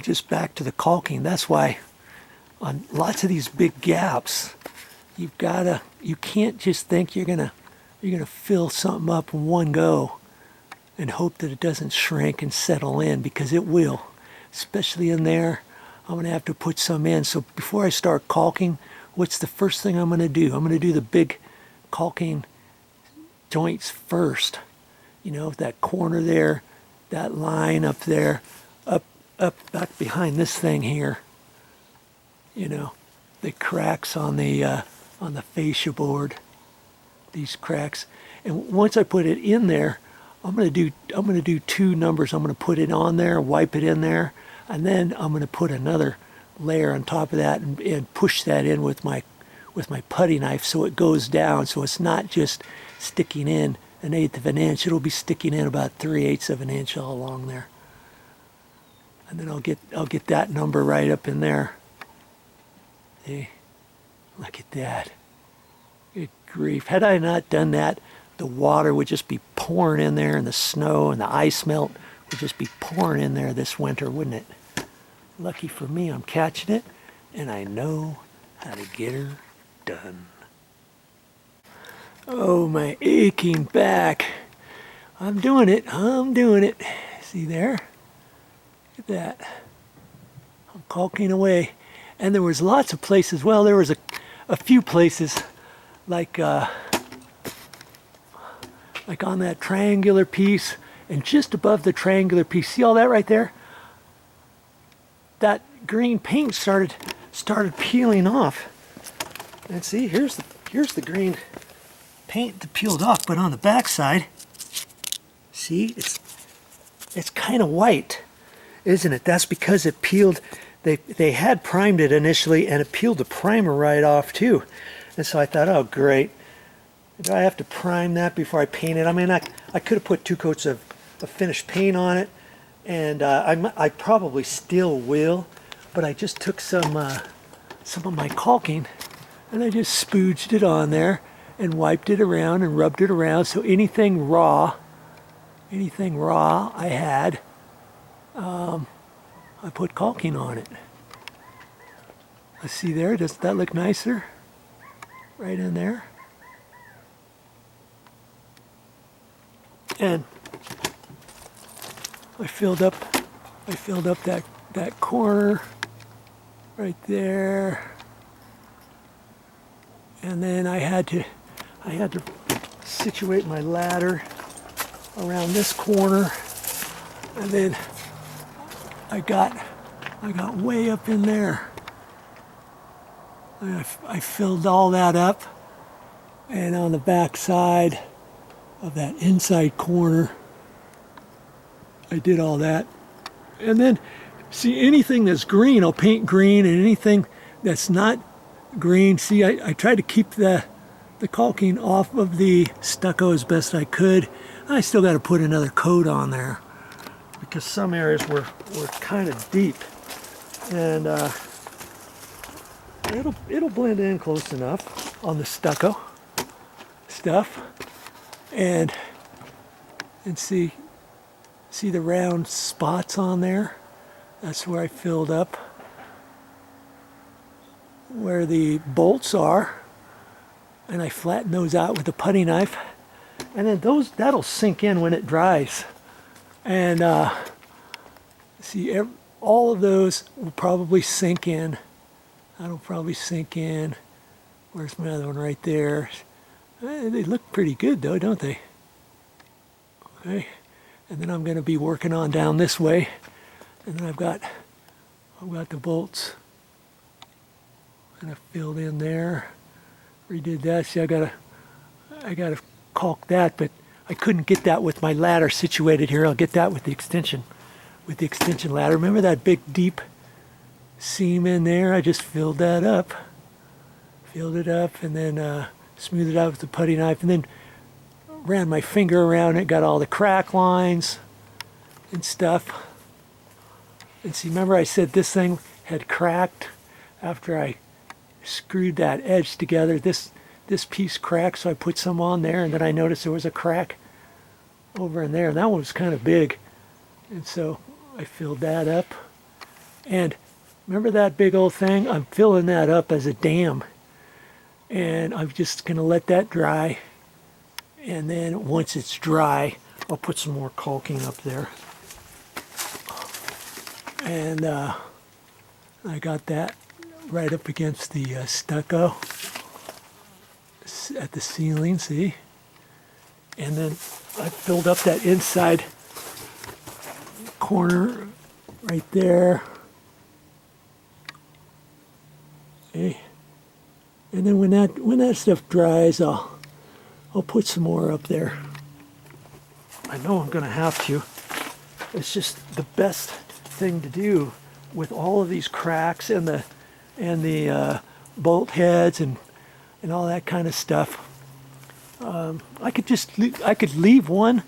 just back to the caulking. That's why on lots of these big gaps, you can't just think you're gonna fill something up in one go and hope that it doesn't shrink and settle in, because it will, especially in there. I'm gonna have to put some in. So before I start caulking, what's the first thing I'm gonna do? I'm gonna do the big caulking joints first. You know, that corner there, that line up there, up back behind this thing here. You know, the cracks on the fascia board, these cracks. And once I put it in there, I'm gonna do two numbers. I'm gonna put it on there, wipe it in there, and then I'm gonna put another layer on top of that and push that in with my putty knife so it goes down, so it's not just sticking in 1/8 of an inch. It'll be sticking in about 3/8 of an inch all along there. And then I'll get that number right up in there. See? Look at that. Good grief. Had I not done that, the water would just be pouring in there, and the snow and the ice melt would just be pouring in there this winter, wouldn't it? Lucky for me, I'm catching it, and I know how to get her done. Oh, my aching back. I'm doing it. See there? Look at that. I'm caulking away. And there was lots of places. Well, there was a few places like on that triangular piece, and just above the triangular piece. See all that right there? That green paint started peeling off. And see, here's the green paint that peeled off, but on the back side, see, it's kind of white, isn't it? That's because it peeled. They had primed it initially, and it peeled the primer right off too. And so I thought, oh great, do I have to prime that before I paint it? I mean, I could have put 2 coats of finished paint on it, and I probably still will, but I just took some of my caulking and I just spooged it on there and wiped it around and rubbed it around, so anything raw I had, I put caulking on it. Let's see there, does that look nicer? Right in there. And I filled up that corner right there. And then I had to situate my ladder around this corner, and then I got way up in there. I filled all that up, and on the back side of that inside corner, I did all that. And then, see, anything that's green, I'll paint green, and anything that's not green, see, I tried to keep the caulking off of the stucco as best I could. I still got to put another coat on there because some areas were kind of deep, and it'll blend in close enough on the stucco stuff. And see the round spots on there? That's where I filled up where the bolts are, and I flatten those out with the putty knife, and then that'll sink in when it dries. And see, all of those will probably sink in. That'll probably sink in. Where's my other one? Right there. They look pretty good though, don't they? Okay, and then I'm going to be working on down this way, and then I've got the bolts kind of filled in there. Redid that. See, I gotta caulk that, but I couldn't get that with my ladder situated here. I'll get that with the extension ladder. Remember that big deep seam in there? I just filled that up, and then smoothed it out with the putty knife, and then ran my finger around it, got all the crack lines and stuff. And see, remember I said this thing had cracked after I screwed that edge together. This piece cracked, so I put some on there, and then I noticed there was a crack over in there, and that one was kind of big, and so I filled that up, And remember that big old thing? I'm filling that up as a dam. And I'm just going to let that dry. And then once it's dry, I'll put some more caulking up there. And I got that right up against the stucco at the ceiling, see? And then I filled up that inside corner right there. Okay. And then when that stuff dries, I'll put some more up there. I know I'm gonna have to. It's just the best thing to do with all of these cracks and the bolt heads and all that kind of stuff. I could leave one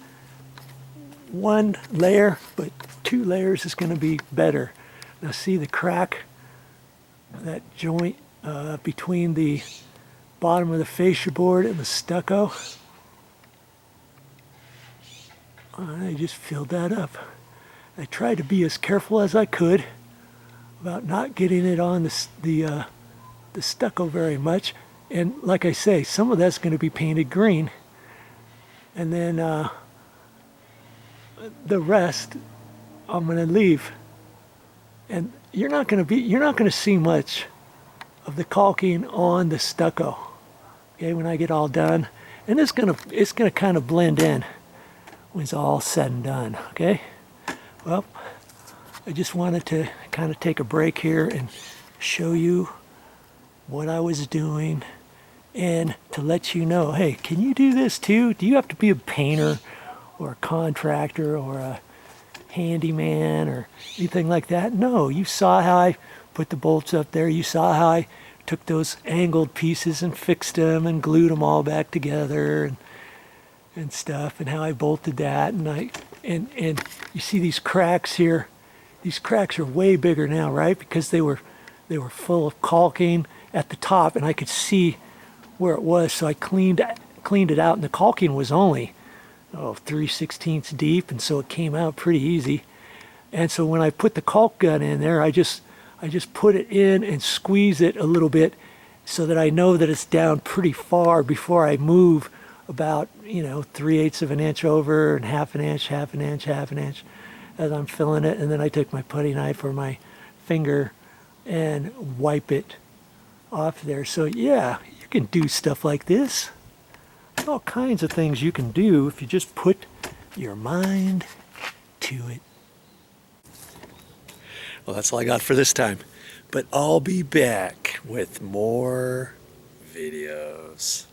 layer, but 2 layers is going to be better. Now see the crack, that joint between the bottom of the fascia board and the stucco. I just filled that up. I tried to be as careful as I could about not getting it on the stucco very much. And like I say, some of that's going to be painted green. And then the rest I'm going to leave. And you're not going to see much of the caulking on the stucco. Okay, when I get all done. And it's going to kind of blend in when it's all said and done, okay? Well, I just wanted to kind of take a break here and show you what I was doing and to let you know, hey, can you do this too? Do you have to be a painter or a contractor or a handyman or anything like that? No, you saw how I put the bolts up there. You saw how I took those angled pieces and fixed them and glued them all back together and stuff, and how I bolted that. And you see these cracks here. These cracks are way bigger now, right? Because they were full of caulking at the top, and I could see where it was. So I cleaned it out, and the caulking was only 3/16 deep, and so it came out pretty easy. And so when I put the caulk gun in there, I just put it in and squeeze it a little bit so that I know that it's down pretty far before I move about 3/8 of an inch over and half an inch as I'm filling it. And then I take my putty knife or my finger and wipe it off there. So yeah, you can do stuff like this. There's all kinds of things you can do if you just put your mind to it. Well, that's all I got for this time. But I'll be back with more videos.